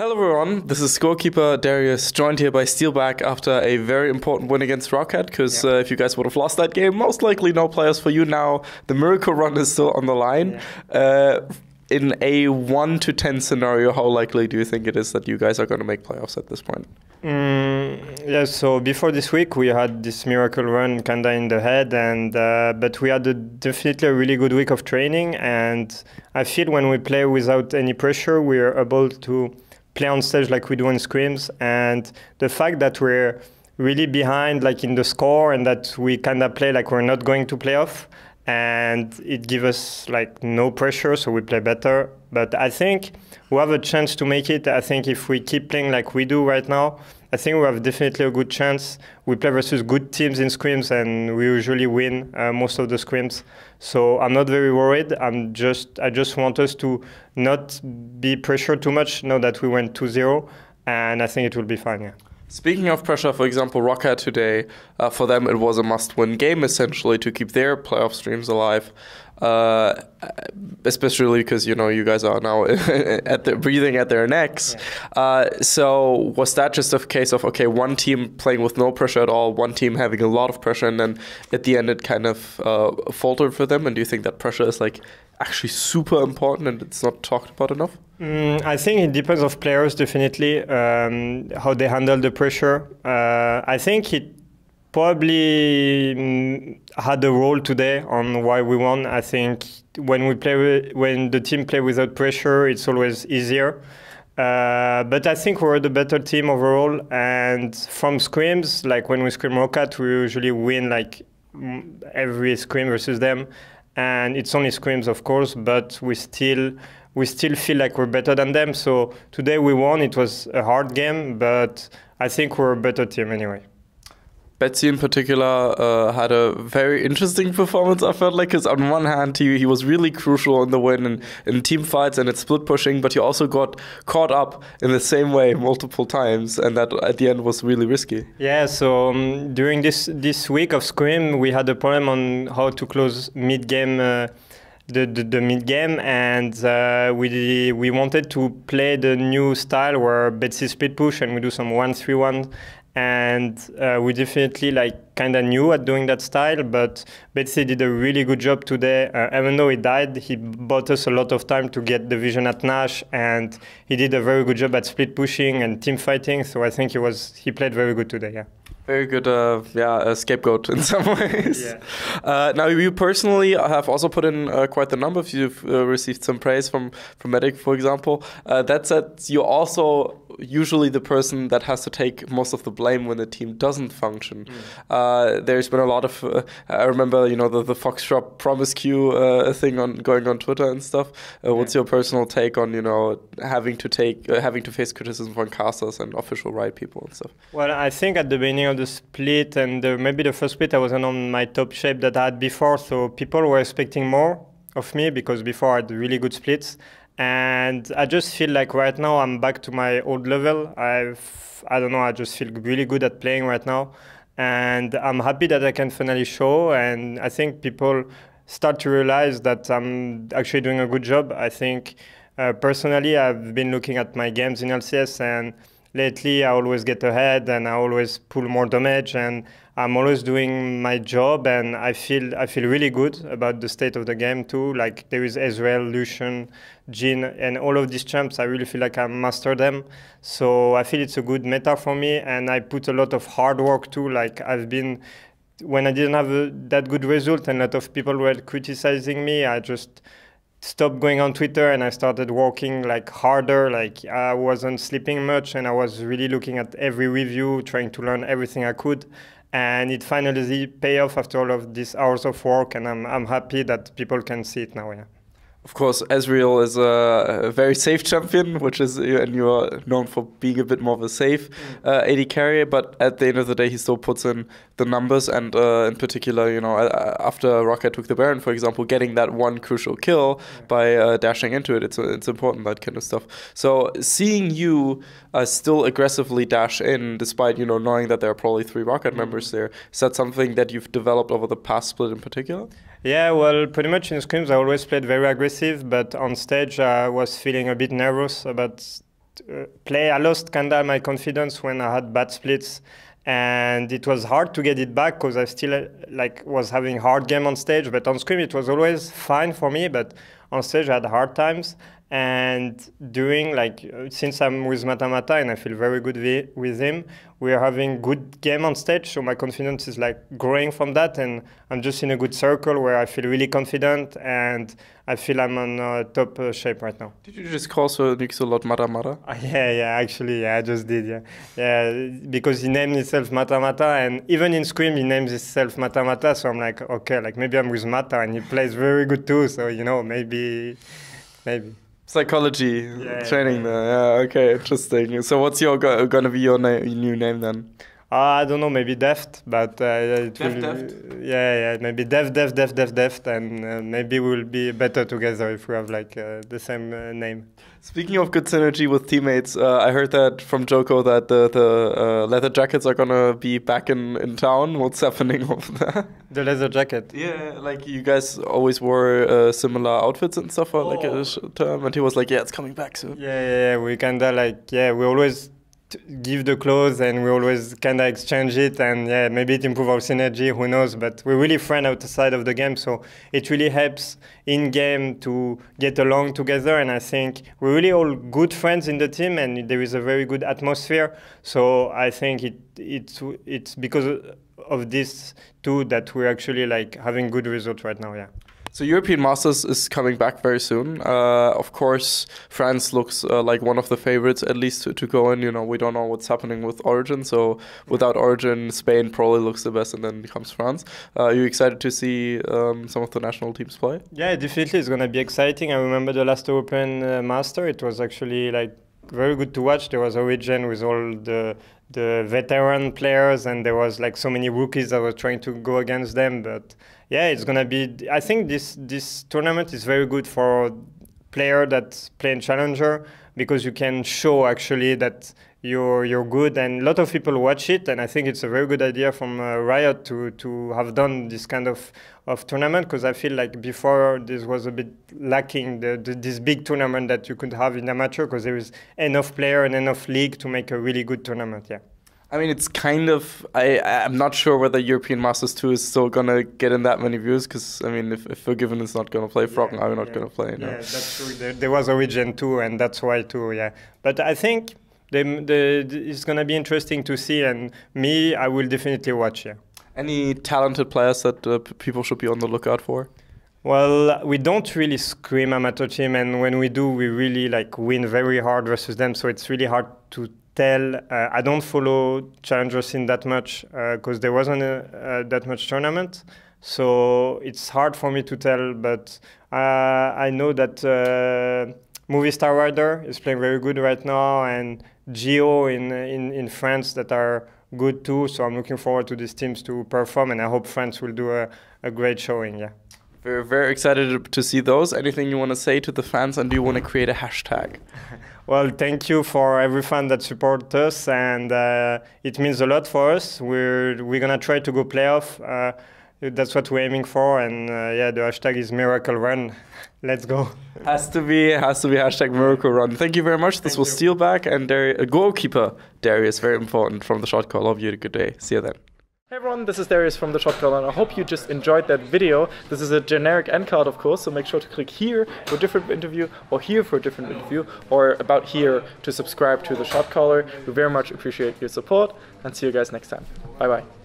Hello everyone, this is scorekeeper Darius, joined here by Steeelback after a very important win against Rocket, because if you guys would have lost that game, most likely no players for you now. The miracle run is still on the line. In a 1 to 10 scenario, how likely do you think it is that you guys are going to make playoffs at this point? So before this week, we had this miracle run kind of in the head, and but we had definitely a really good week of training, and I feel when we play without any pressure, we are able to play on stage like we do in scrims, and the fact that we're really behind like in the score and that we kind of play like we're not going to playoff, and it gives us like no pressure, so we play better. But I think we have a chance to make it. I think if we keep playing like we do right now, I think we have definitely a good chance. We play versus good teams in scrims, and we usually win most of the scrims. So I'm not very worried. I just want us to not be pressured too much now that we went 2-0, and I think it will be fine, yeah. Speaking of pressure, for example, Rocket today, for them it was a must-win game essentially to keep their playoff streams alive, especially because you guys are now breathing at their necks. So was that just a case of one team playing with no pressure at all, one team having a lot of pressure, and then at the end it kind of faltered for them? And do you think that pressure is like actually super important and it's not talked about enough? I think it depends of players, definitely, how they handle the pressure. I think it probably had a role today on why we won. I think when the team play without pressure, it's always easier. But I think we're the better team overall. And from scrims, like when we scrim Rocket, we usually win like every scrim versus them. And it's only scrims, of course, but we still feel like we're better than them. So today we won. It was a hard game, but I think we're a better team anyway. Betsy in particular had a very interesting performance, I felt like, because on one hand he was really crucial in the win in team fights and it's split pushing, but he also got caught up in the same way multiple times, and that at the end was really risky. Yeah, so during this week of Scrim, we had a problem on how to close mid-game, the mid-game, and we wanted to play the new style where Betsy split push and we do some 1-3-1. And we definitely kind of knew at doing that style, but Betsy did a really good job today. Even though he died, he bought us a lot of time to get the vision at Nash, and he did a very good job at split pushing and team fighting. So I think he played very good today, yeah. Very good, a scapegoat in some ways. Yeah. Now, you personally have also put in quite the numbers. You've received some praise from Medic, for example. That said, you're also usually the person that has to take most of the blame when the team doesn't function. There's been a lot of, I remember, the Foxtrot promiscue thing going on Twitter and stuff. What's your personal take on, having to face criticism from casters and official Riot people and stuff? Well, I think at the beginning of the split and maybe the first split, I wasn't on my top shape that I had before, so people were expecting more of me because before I had really good splits. And I just feel like right now I'm back to my old level. I don't know, I just feel really good at playing right now. And I'm happy that I can finally show. And I think people start to realize that I'm actually doing a good job. I think personally, I've been looking at my games in LCS, and lately I always get ahead and I always pull more damage, and I'm always doing my job, and I feel really good about the state of the game too. Like there is Ezreal, Lucian, Jhin, and all of these champs, I really feel like I master them. So I feel it's a good meta for me, and I put a lot of hard work too. Like when I didn't have that good result and a lot of people were criticizing me, I just stopped going on Twitter and I started working harder. I wasn't sleeping much, and I was really looking at every review, trying to learn everything I could. And it finally paid off after all of these hours of work, and I'm happy that people can see it now, yeah. Of course, Ezreal is a very safe champion, and you are known for being a bit more of a safe AD carry. But at the end of the day, he still puts in the numbers, and in particular, after Rocket took the Baron, for example, getting that one crucial kill by dashing into it, it's important, that kind of stuff. So seeing you still aggressively dash in, despite knowing that there are probably 3 Rocket members there, is that something that you've developed over the past split in particular? Yeah, well, pretty much in scrims I always played very aggressive, but on stage I was feeling a bit nervous about play. I lost kind of my confidence when I had bad splits, and it was hard to get it back because I still was having hard game on stage. But on screen it was always fine for me, but on stage I had hard times. And during since I'm with Mata and I feel very good with him, we are having good game on stage, so my confidence is growing from that, and I'm just in a good circle where I feel really confident and I feel I'm on top shape right now. Did you just call Nix a lot Mata? Actually, I just did, yeah, because he named himself Mata, and even in Scream he names himself Mata, so I'm like, okay, maybe I'm with Mata, and he plays very good too, so maybe. Psychology training there. Yeah, okay, interesting. So what's gonna be your new name then? I don't know, maybe Deft, but Deft? Yeah, maybe Deft, and maybe we'll be better together if we have the same name. Speaking of good synergy with teammates, I heard that from Joko that the leather jackets are gonna be back in town. What's happening over there? The leather jacket? Yeah, you guys always wore similar outfits and stuff for a term, and he was like, yeah, it's coming back soon. Yeah, we kinda we always give the clothes and we always kind of exchange it, and maybe it improves our synergy, who knows, but we're really friends outside of the game, so it really helps in game to get along together, and I think we're really all good friends in the team and there is a very good atmosphere, so I think it's because of this too that we're actually having good results right now. So European Masters is coming back very soon. Of course, France looks like one of the favorites, at least to go in. We don't know what's happening with Origin. So without Origin, Spain probably looks the best, and then comes France. Are you excited to see some of the national teams play? Yeah, definitely. It's going to be exciting. I remember the last European Master. It was actually very good to watch. There was Origin with all the veteran players, and there was so many rookies that were trying to go against them, but it's gonna be, I think this tournament is very good for player that's playing Challenger, because you can show actually that you're good, and a lot of people watch it, and I think it's a very good idea from Riot to have done this kind of tournament, because I feel before this was a bit lacking, this big tournament that you could have in amateur, because there is enough player and enough league to make a really good tournament. I mean, it's kind of, I'm not sure whether European Masters 2 is still going to get in that many views, because, I mean, if Forgiven is not going to play, Frog and I are not going to play. Yeah, that's true. There was Origin 2, and that's why too, But I think it's going to be interesting to see, and I will definitely watch, Any talented players that people should be on the lookout for? Well, we don't really scream amateur team, and when we do, we really win very hard versus them, so it's really hard to tell. I don't follow Challenger scene that much because there wasn't that much tournament, so it's hard for me to tell, but I know that Movie Star Rider is playing very good right now, and Geo in France that are good too, so I'm looking forward to these teams to perform, and I hope France will do a great showing. We're very excited to see those. Anything you want to say to the fans, and do you want to create a hashtag? Well, thank you for every fan that supports us, and it means a lot for us. We're gonna try to go playoff. That's what we're aiming for, and the hashtag is Miracle Run. Let's go. Has to be hashtag Miracle Run. Thank you very much. This was Steeelback and goalkeeper Darius, very important, from the Shotcaller. Hope you had a good day. See you then. Hey everyone, this is Darius from the Shotcaller, and I hope you just enjoyed that video. This is a generic end card, of course, so make sure to click here for a different interview, or here for a different interview, or about here to subscribe to the Shotcaller. We very much appreciate your support, and see you guys next time. Bye bye.